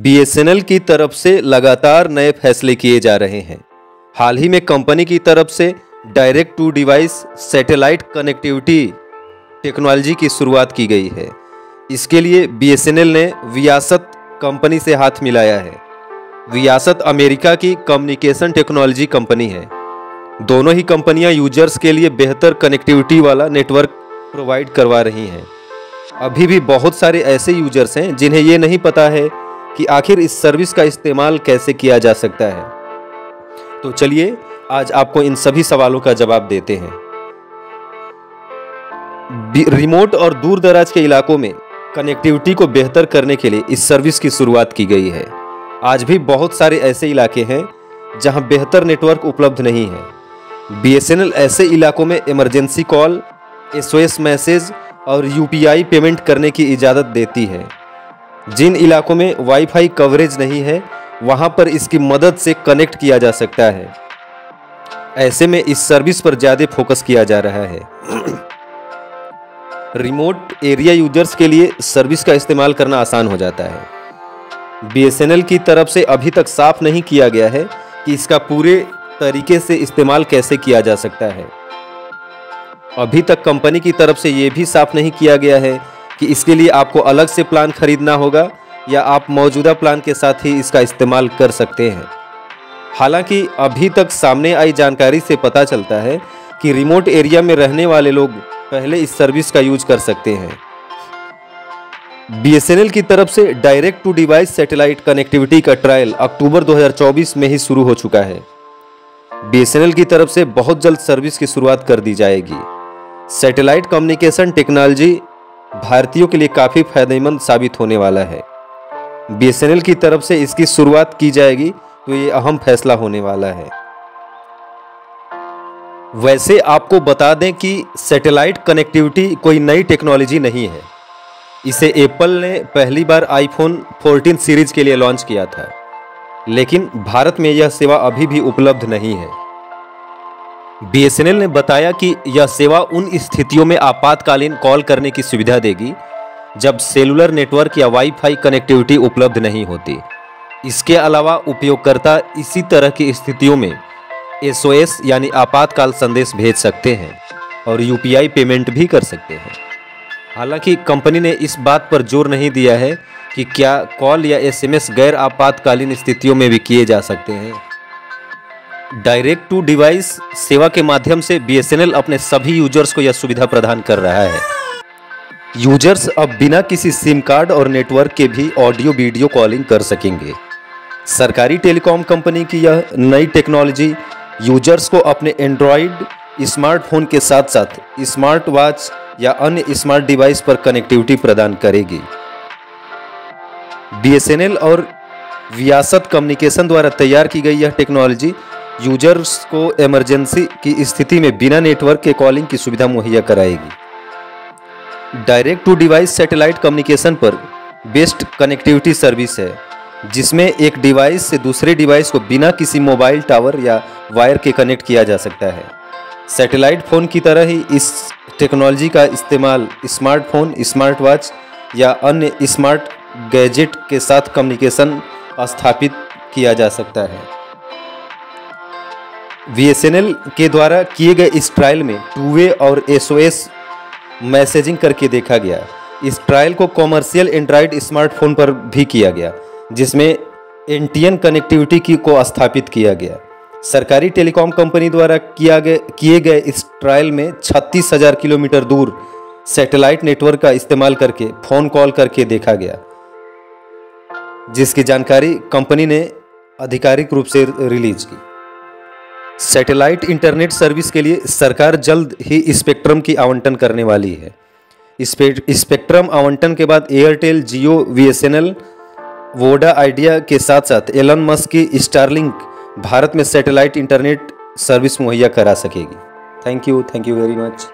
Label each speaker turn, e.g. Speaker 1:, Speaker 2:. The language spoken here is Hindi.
Speaker 1: बीएसएनएल की तरफ से लगातार नए फैसले किए जा रहे हैं। हाल ही में कंपनी की तरफ से direct to device satellite connectivity technology की शुरुआत की गई है। इसके लिए बीएसएनएल ने वियासत कंपनी से हाथ मिलाया है। वियासत अमेरिका की कम्युनिकेशन टेक्नोलॉजी कंपनी है। दोनों ही कंपनियां यूजर्स के लिए बेहतर कनेक्टिविटी वाला नेटवर्क प्रोवाइड करवा रही हैं। अभी भी बहुत सारे ऐसे यूजर्स हैं जिन्हें ये नहीं पता है कि आखिर इस सर्विस का इस्तेमाल कैसे किया जा सकता है। तो चलिए आज आपको इन सभी सवालों का जवाब देते हैं। रिमोट और दूर दराज के इलाकों में कनेक्टिविटी को बेहतर करने के लिए इस सर्विस की शुरुआत की गई है। आज भी बहुत सारे ऐसे इलाके हैं जहां बेहतर नेटवर्क उपलब्ध नहीं है। बीएसएनएल ऐसे इलाकों में इमरजेंसी कॉल, एसओएस मैसेज और यूपीआई पेमेंट करने की इजाज़त देती है। जिन इलाकों में वाईफाई कवरेज नहीं है वहां पर इसकी मदद से कनेक्ट किया जा सकता है। ऐसे में इस सर्विस पर ज़्यादा फोकस किया जा रहा है। रिमोट एरिया यूजर्स के लिए सर्विस का इस्तेमाल करना आसान हो जाता है। बीएसएनएल की तरफ से अभी तक साफ नहीं किया गया है कि इसका पूरे तरीके से इस्तेमाल कैसे किया जा सकता है। अभी तक कंपनी की तरफ से ये भी साफ नहीं किया गया है कि इसके लिए आपको अलग से प्लान खरीदना होगा या आप मौजूदा प्लान के साथ ही इसका इस्तेमाल कर सकते हैं। हालांकि अभी तक सामने आई जानकारी से पता चलता है कि रिमोट एरिया में रहने वाले लोग पहले इस सर्विस का यूज कर सकते हैं। बीएसएनएल की तरफ से direct to device satellite connectivity का ट्रायल अक्टूबर 2024 में ही शुरू हो चुका है। बीएसएनएल की तरफ से बहुत जल्द सर्विस की शुरुआत कर दी जाएगी। सैटेलाइट कम्युनिकेशन टेक्नोलॉजी भारतीयों के लिए काफ़ी फायदेमंद साबित होने वाला है। बीएसएनएल की तरफ से इसकी शुरुआत की जाएगी तो ये अहम फैसला होने वाला है। वैसे आपको बता दें कि सैटेलाइट कनेक्टिविटी कोई नई टेक्नोलॉजी नहीं है। इसे एप्पल ने पहली बार आईफोन 14 सीरीज के लिए लॉन्च किया था, लेकिन भारत में यह सेवा अभी भी उपलब्ध नहीं है। बीएसएनएल ने बताया कि यह सेवा उन स्थितियों में आपातकालीन कॉल करने की सुविधा देगी जब सेलुलर नेटवर्क या वाईफाई कनेक्टिविटी उपलब्ध नहीं होती। इसके अलावा उपयोगकर्ता इसी तरह की स्थितियों में एसओएस यानी आपातकाल संदेश भेज सकते हैं और यूपीआई पेमेंट भी कर सकते हैं। हालांकि कंपनी ने इस बात पर जोर नहीं दिया है कि क्या कॉल या एसएमएस गैर आपातकालीन स्थितियों में भी किए जा सकते हैं। डायरेक्ट टू डिवाइस सेवा के माध्यम से बीएसएनएल अपने सभी यूजर्स को यह सुविधा प्रदान कर रहा है। यूजर्स अब बिना किसी सिम कार्ड और नेटवर्क के भी ऑडियो वीडियो कॉलिंग कर सकेंगे। सरकारी टेलीकॉम कंपनी की यह नई टेक्नोलॉजी यूजर्स को अपने एंड्रॉयड स्मार्टफोन के साथ साथ स्मार्ट वॉच या अन्य स्मार्ट डिवाइस पर कनेक्टिविटी प्रदान करेगी। बीएसएनएल और वियासत कम्युनिकेशन द्वारा तैयार की गई यह टेक्नोलॉजी यूजर्स को इमरजेंसी की स्थिति में बिना नेटवर्क के कॉलिंग की सुविधा मुहैया कराएगी। Direct to device satellite communication पर बेस्ड कनेक्टिविटी सर्विस है, जिसमें एक डिवाइस से दूसरे डिवाइस को बिना किसी मोबाइल टावर या वायर के कनेक्ट किया जा सकता है। सैटेलाइट फ़ोन की तरह ही इस टेक्नोलॉजी का इस्तेमाल स्मार्टफोन, स्मार्ट वॉच या अन्य स्मार्ट गैजेट के साथ कम्युनिकेशन स्थापित किया जा सकता है। बीएसएनएल के द्वारा किए गए इस ट्रायल में टू वे और एसओएस मैसेजिंग करके देखा गया। इस ट्रायल को कॉमर्शियल एंड्रॉयड स्मार्टफोन पर भी किया गया, जिसमें एनटीएन कनेक्टिविटी को स्थापित किया गया। सरकारी टेलीकॉम कंपनी द्वारा किए गए इस ट्रायल में 36,000 किलोमीटर दूर सैटेलाइट नेटवर्क का इस्तेमाल करके फ़ोन कॉल करके देखा गया, जिसकी जानकारी कंपनी ने आधिकारिक रूप से रिलीज की। सैटेलाइट इंटरनेट सर्विस के लिए सरकार जल्द ही स्पेक्ट्रम की आवंटन करने वाली है। स्पेक्ट्रम आवंटन के बाद एयरटेल, जियो, बीएसएनएल, वोडा आइडिया के साथ साथ एलन मस्क की स्टारलिंक भारत में सैटेलाइट इंटरनेट सर्विस मुहैया करा सकेगी। Thank you very much.